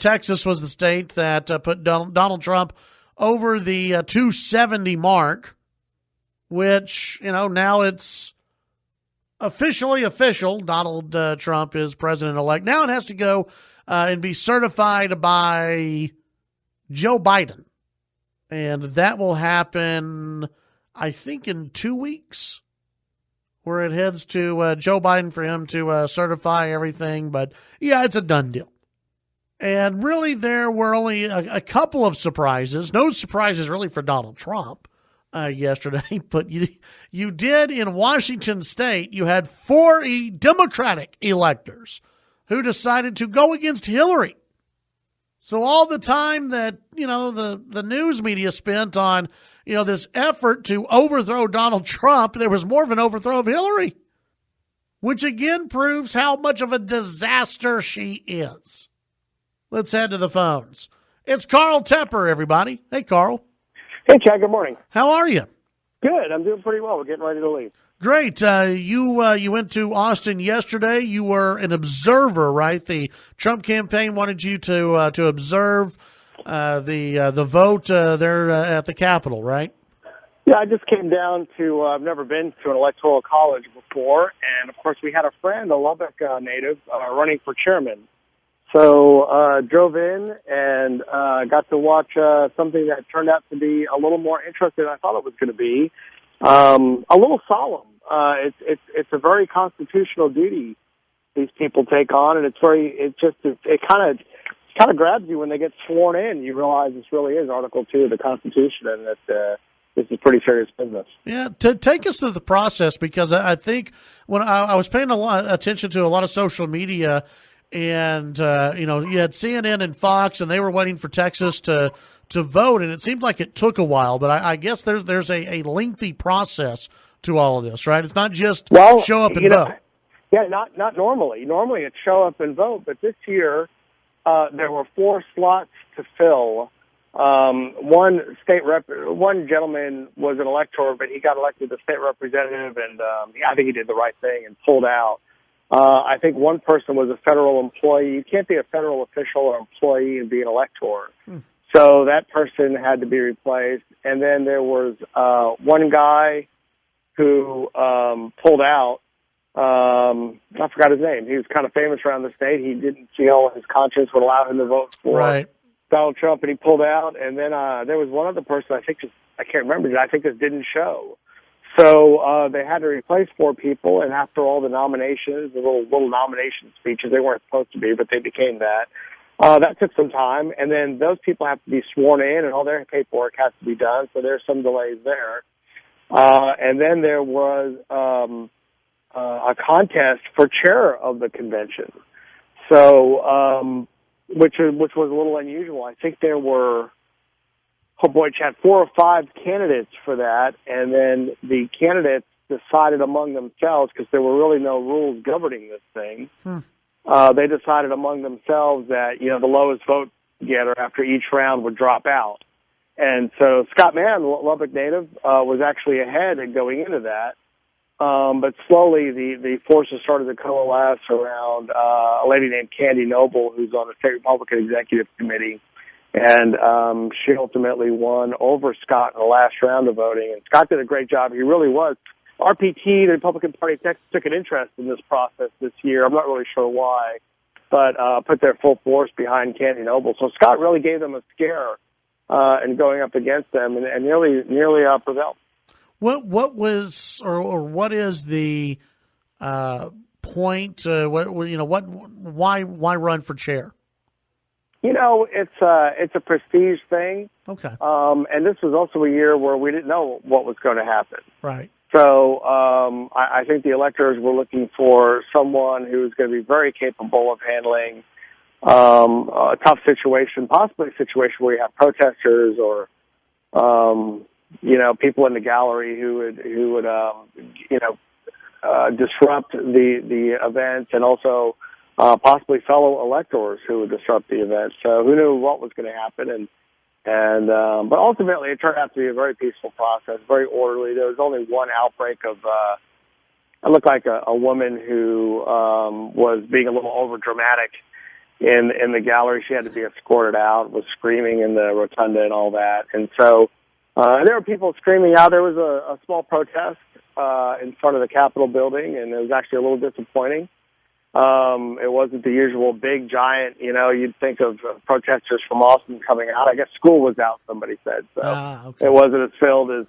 Texas was the state that put Donald Trump over the 270 mark, which, now it's officially official. Donald Trump is president-elect. Now it has to go and be certified by Joe Biden. And that will happen, I think, in 2 weeks, where it heads to Joe Biden for him to certify everything. But, yeah, it's a done deal. And really, there were only a couple of surprises. No surprises, really, for Donald Trump yesterday. But you did in Washington State, you had 4 Democratic electors who decided to go against Hillary. So all the time that, the news media spent on, this effort to overthrow Donald Trump, there was more of an overthrow of Hillary, which again proves how much of a disaster she is. Let's head to the phones. It's Carl Tepper, everybody. Hey, Carl. Hey, Chad. Good morning. How are you? Good. I'm doing pretty well. We're getting ready to leave. Great. You went to Austin yesterday. You were an observer, right? The Trump campaign wanted you to observe the vote there at the Capitol, right? Yeah, I just came down to. I've never been to an electoral college before, and of course, we had a friend, a Lubbock native, running for chairman. So drove in and got to watch something that turned out to be a little more interesting than I thought it was going to be. A little solemn. It's a very constitutional duty these people take on, and it kind of grabs you when they get sworn in. You realize this really is Article 2 of the Constitution, and that this is pretty serious business. Yeah, to take us through the process, because I think when I was paying a lot of attention to a lot of social media, and you had CNN and Fox, and they were waiting for Texas to vote, and it seemed like it took a while. But I guess there's a lengthy process to all of this, right? It's not just show up and vote. Yeah, not normally. Normally it's show up and vote, but this year there were 4 slots to fill. One gentleman was an elector, but he got elected as state representative, and I think he did the right thing and pulled out. I think one person was a federal employee. You can't be a federal official or employee and be an elector. So that person had to be replaced. And then there was one guy who pulled out. I forgot his name. He was kind of famous around the state. He didn't feel his conscience would allow him to vote for Donald Trump, and he pulled out. And then there was one other person, I can't remember, I think this didn't show. So they had to replace 4 people, and after all the nominations, the little nomination speeches, they weren't supposed to be, but they became that. That took some time, and then those people have to be sworn in, and all their paperwork has to be done, so there's some delays there. And then there was a contest for chair of the convention, so which was a little unusual. I think there were, Chad, 4 or 5 candidates for that, and then the candidates decided among themselves, because there were really no rules governing this thing. They decided among themselves that, the lowest vote getter after each round would drop out. And so Scott Mann, Lubbock native, was actually ahead in going into that. But slowly the forces started to coalesce around a lady named Candy Noble, who's on the state Republican executive committee. And she ultimately won over Scott in the last round of voting. And Scott did a great job. He really was. RPT, the Republican Party of Texas, took an interest in this process this year. I'm not really sure why, but put their full force behind Candy Noble. So Scott really gave them a scare in going up against them, and nearly prevailed. What was or what is the point? Why run for chair? It's a prestige thing. Okay. And this was also a year where we didn't know what was going to happen. Right. So I think the electors were looking for someone who's going to be very capable of handling a tough situation, possibly a situation where you have protesters or people in the gallery who would disrupt the events, and also possibly fellow electors who would disrupt the event. So who knew what was going to happen? But ultimately it turned out to be a very peaceful process, very orderly. There was only one outbreak of, it looked like a woman who was being a little over dramatic in the gallery. She had to be escorted out, was screaming in the rotunda and all that. And so there were people screaming out. There was a small protest in front of the Capitol building, and it was actually a little disappointing. It wasn't the usual big, giant, you'd think of protesters from Austin coming out. I guess school was out, somebody said. So okay. It wasn't as filled as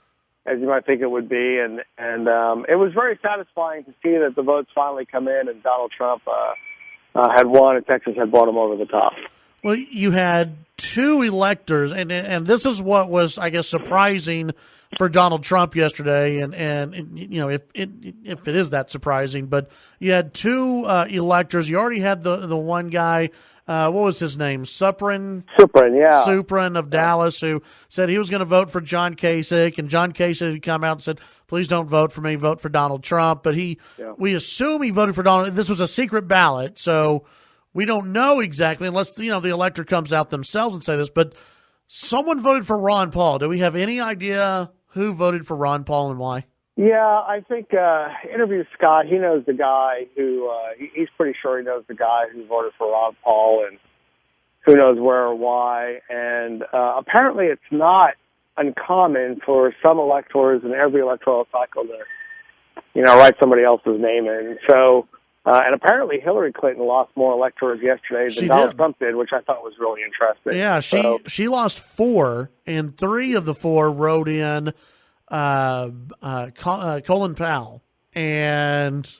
you might think it would be. And it was very satisfying to see that the votes finally come in and Donald Trump had won and Texas had brought him over the top. Well, you had two electors, and this is what was, I guess, surprising for Donald Trump yesterday, and if it is that surprising, but you had two electors. You already had the one guy, what was his name? Suprin, yeah. Suprin of Dallas, who said he was going to vote for John Kasich, and John Kasich had come out and said, please don't vote for me, vote for Donald Trump. But we assume he voted for Donald. This was a secret ballot, so we don't know exactly unless the elector comes out themselves and say this. But someone voted for Ron Paul. Do we have any idea who voted for Ron Paul and why? Yeah, I think interview Scott. He knows the guy who he's pretty sure he knows the guy who voted for Ron Paul, and who knows where or why. And apparently, it's not uncommon for some electors in every electoral cycle to, write somebody else's name in. So, and apparently, Hillary Clinton lost more electors yesterday than Donald Trump did, which I thought was really interesting. Yeah, she lost 4, and 3 of the 4 wrote in Colin Powell, and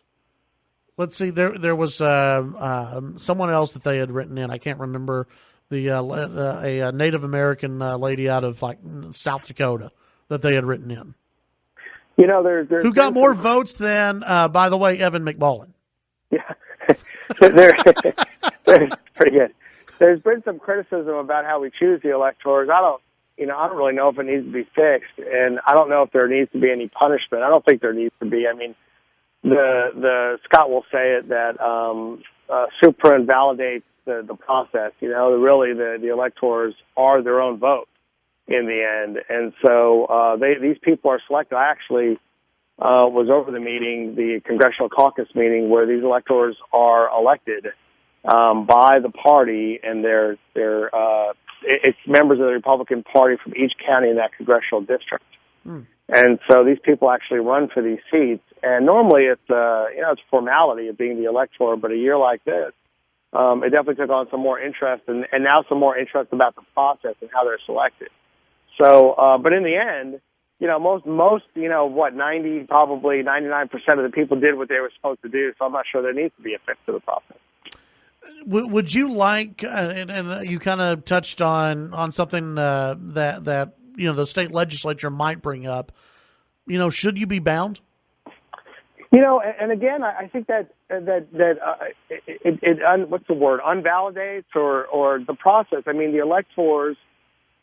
let's see, there was someone else that they had written in. I can't remember a Native American lady out of South Dakota that they had written in. There's who got more votes than, by the way, Evan McMullen. Yeah, there's pretty good. There's been some criticism about how we choose the electors. I don't really know if it needs to be fixed, and I don't know if there needs to be any punishment. I don't think there needs to be. I mean, the Scott will say it that Suprin validates the process. Really the electors are their own vote in the end, and so these people are selected. I actually was over the Congressional Caucus meeting, where these electors are elected by the party, and it's members of the Republican Party from each county in that congressional district. And so these people actually run for these seats. And normally it's a formality of being the elector, but a year like this, it definitely took on some more interest, and now some more interest about the process and how they're selected. So, but in the end, most 90, probably 99% of the people did what they were supposed to do. So I'm not sure there needs to be a fix to the process. Would you like, and you kind of touched on something that the state legislature might bring up, should you be bound? And again, I think that what's the word, unvalidates or the process. I mean, the electors,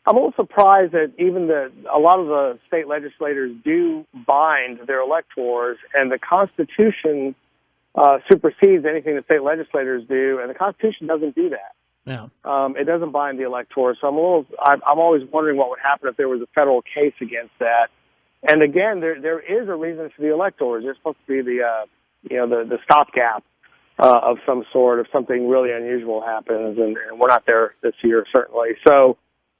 I'm a little surprised that even a lot of the state legislators do bind their electors, and the Constitution supersedes anything the state legislators do, and the Constitution doesn't do that. Yeah. It doesn't bind the electors. So I'm always wondering what would happen if there was a federal case against that. And again, there is a reason for the electors. There's supposed to be the stopgap of some sort if something really unusual happens, and we're not there this year, certainly. So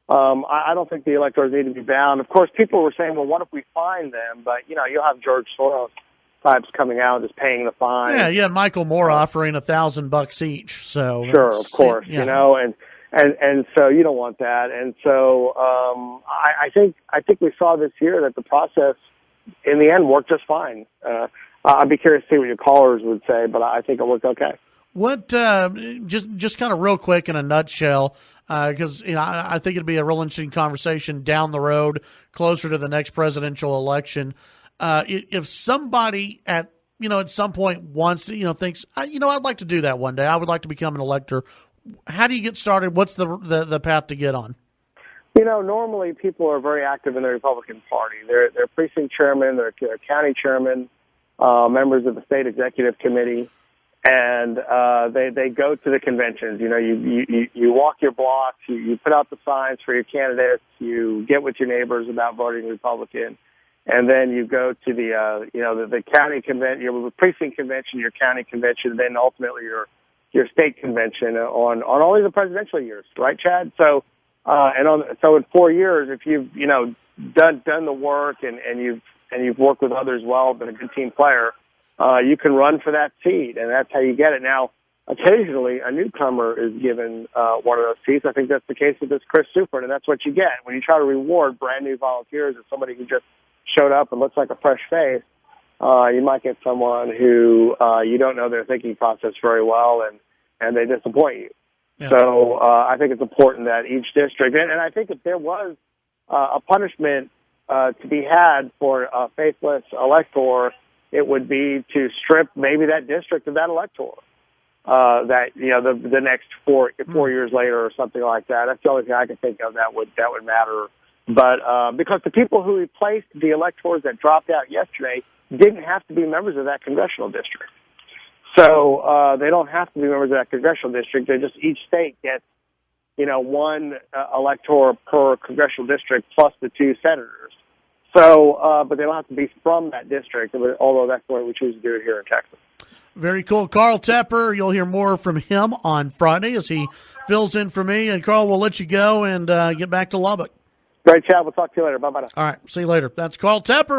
I don't think the electors need to be bound. Of course, people were saying, well, what if we fine them? But, you'll have George Soros types coming out just paying the fine. Yeah, you had Michael Moore offering $1,000 each. So sure, of course, yeah. And so you don't want that. And so I think we saw this year that the process in the end worked just fine. I'd be curious to see what your callers would say, but I think it worked okay. What just kind of real quick in a nutshell, because I think it'd be a real interesting conversation down the road, closer to the next presidential election. If somebody at some point wants to, thinks, I'd like to do that one day. I would like to become an elector. How do you get started? What's the path to get on? Normally people are very active in the Republican Party. They're precinct chairman, they're county chairman, members of the state executive committee, and they go to the conventions. You walk your blocks, you put out the signs for your candidates, you get with your neighbors about voting Republican. And then you go to the county convention, your precinct convention, your county convention, then ultimately your your state convention on only the presidential years, right, Chad? So so in 4 years, if you've done the work and you've worked with others well, been a good team player, you can run for that seat, and that's how you get it. Now, occasionally, a newcomer is given one of those seats. I think that's the case with this Chris Super, and that's what you get when you try to reward brand new volunteers as somebody who just showed up and looks like a fresh face. You might get someone who you don't know their thinking process very well, and they disappoint you. Yeah. So I think it's important that each district, and I think if there was a punishment to be had for a faithless elector, it would be to strip maybe that district of that elector. The next 4 years later or something like that. That's the only thing I can think of that would matter. But because the people who replaced the electors that dropped out yesterday didn't have to be members of that congressional district. So they don't have to be members of that congressional district. They just, each state gets, one elector per congressional district plus the 2 senators. So, but they don't have to be from that district, although that's the way we choose to do it here in Texas. Very cool. Carl Tepper, you'll hear more from him on Friday as he fills in for me. And, Carl, we'll let you go and get back to Lubbock. Great, Chad. We'll talk to you later. Bye-bye. All right. See you later. That's Carl Tepper.